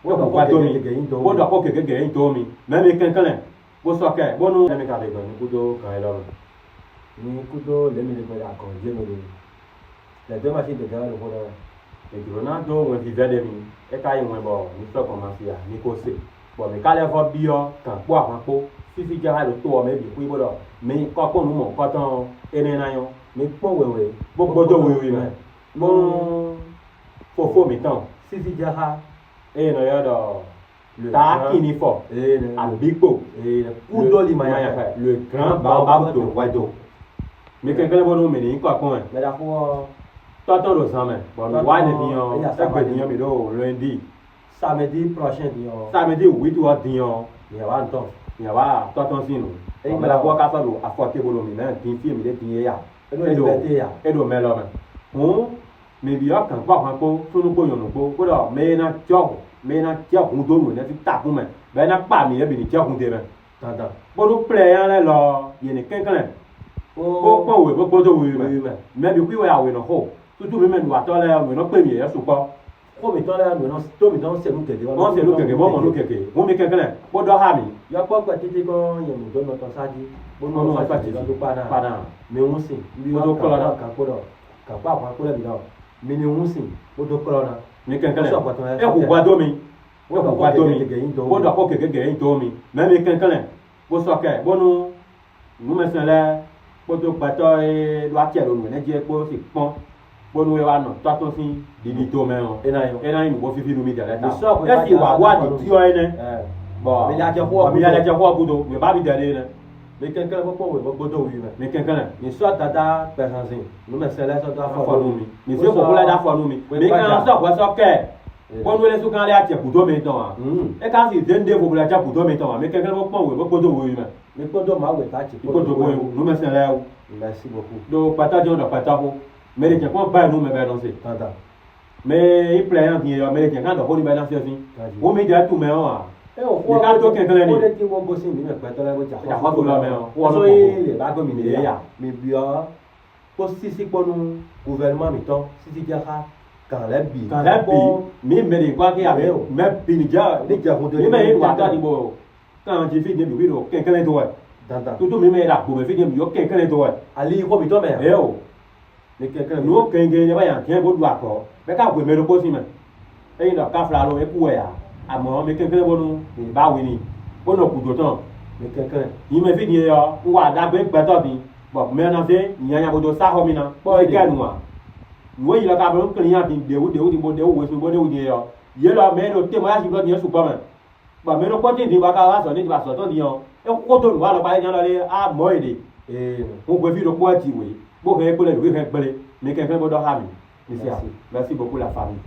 wo ko kwa to mi wo do ko ke to mi me mi kan wo so ke bo nu me ka de go ni kudo kan lo ni kudo le mi de ko ya ko je no le la de ma si de ga lo ko e Ronaldo won fi vede mi e ka yi won bo ni so ko ma si ya ni ko se bo mi ka le fo bi o kan po apapo fifi je ha lo to o me bi ku ibo do mi ko po nu mo ko tan ene na yo mi po wewe gbogbo to wewe me mo fofo mi tan fifi je ha e no yo do ta kini fo albigbo kudo li maya fa le grand baobab do wado mi kenkele bo no mi ni ko apon e da ko tọ́tọ́ ló san mẹ́ bọ̀dọ̀ wá ní diyan ẹgbẹ́ diyan mi ló lundi samedi prochain diyan samedi oui tu as diyan ìyàwó àǹtọ̀ ìyàwó tọ́tọ́ sínú ẹ̀yin mẹ́la kó ká sọ̀rọ̀ àfọ̀tẹ́ bolo mi náà dín fíìmù lé dín yà ẹ̀dọ̀ mẹ́lọ mẹ́ fún mẹ́bi ọkàn pọ̀ kan kó túnúgbò yọ̀nùgbò kódà mẹ́ná jẹ́kùn tó nù ní ti takùn mẹ́ bẹ́ẹ̀ ná pa mi ẹ̀bì ní jẹ́kùn tẹ mẹ́ dandan bọ́dọ̀ pẹ̀lẹ́ yẹn lẹ lọ yẹn kẹ́kẹ́lẹ̀ ó pọ̀ wẹ̀ gbọ́dọ̀ wẹ̀ mẹ́bi kúwẹ̀ àwẹ̀ náà hó tutu mi mẹ́nu àtọ́lẹ̀ mi náà pè mí ẹ̀yẹ́ sùpọ̀ kó mi tọ́lẹ̀ mi náà tó mi náà sẹ̀nu kẹ̀kẹ́ wọ́n sẹ̀nu kẹ̀kẹ́ wọ́n mọ̀nú kẹ̀kẹ́ wọ́n mi kẹ̀kẹ́ lẹ̀ kó dọ́ ha mi. yọpọ gbẹ títí kan yẹmu tó nọtọ sáájú bónú ọ̀nà fàtí lọ́dún padà mi ń sìn bí wọ́n kọ́ lọ́dọ̀ kà kó dọ̀ kà kó àwọn akólẹ̀ mi náà mi ni ń sìn ó tó kọ́ lọ́dọ̀ mi kẹ̀kẹ́ lẹ̀ ẹ kò gbádùn mi wọ́n kò gbádùn mi kó dọ̀ kó kẹ̀kẹ́ gẹ̀yìn tó mi mẹ́ mi kẹ̀kẹ́ lẹ̀ kó sọ̀kẹ́ bónú numẹsẹ̀ lẹ̀ kó tó gbàtọ́ lọ́àkẹ́ lónìí ẹ̀ jẹ́ kó sì pọ́n bonu we wa no tato sin didi to me o ena yin bo fifi nu mi dere ta e si wa ni ti o ene bo mi ya je ho budo we ba bi dere ne me kenkan bo po we bo bodo wi me kenkan ni so dada personne nu me sele so da fo nu mi se ko kula da fo nu mi me kan so ko so ke bonu le so kan le ati budo me ton wa e kan si dende bo kula ja budo me ton wa me kenkan bo po we bo bodo wi me bodo ma we ta ti bodo bo nu me sele o merci beaucoup do pata jo do pata ho américain ko ba nu me ba non se tata mais il plaît bien américain quand on va dans cette vie on met déjà tout mais on e o fo ka to kenkele ni o le ti wo bo sin mi me pe to le bo ja fa to lo me o so ile ba go mi le ya mi bi o ko sisi ponu gouvernement mi ton sisi ja ka kan le bi mi me le kwa ke ya me bi ni ja ko de mi me wa ta ni bo kan ji fi de bi ro kenkele to wa tata tout mi me la bo me fi de yo kenkele to wa ali ko mi to me e o ne keke no kenge ne ba yan tian bo du akọ be ka gwe mero ko si me eyin do ka fra lo e ku ya àmọ́ me keke bo nu ni ba wi ni bo no ku do tan me keke yi me fi ni yo wa da gbe pe to bi bo me na se yan ya bo do sa ho mi na bo e ga nu wa wo yi la ka bo kan yan ti de wo di bo de wo so bo de wo ni yo ye lo me no te mo ya si lo ni su pa me ba me no ko ti di ba ka wa so ni ba so to ni yo e ko to wa lo pa yan lo le a mo ede o gbe fi do ko ati we. Bon, merci beaucoup la famille. Merci beaucoup la famille.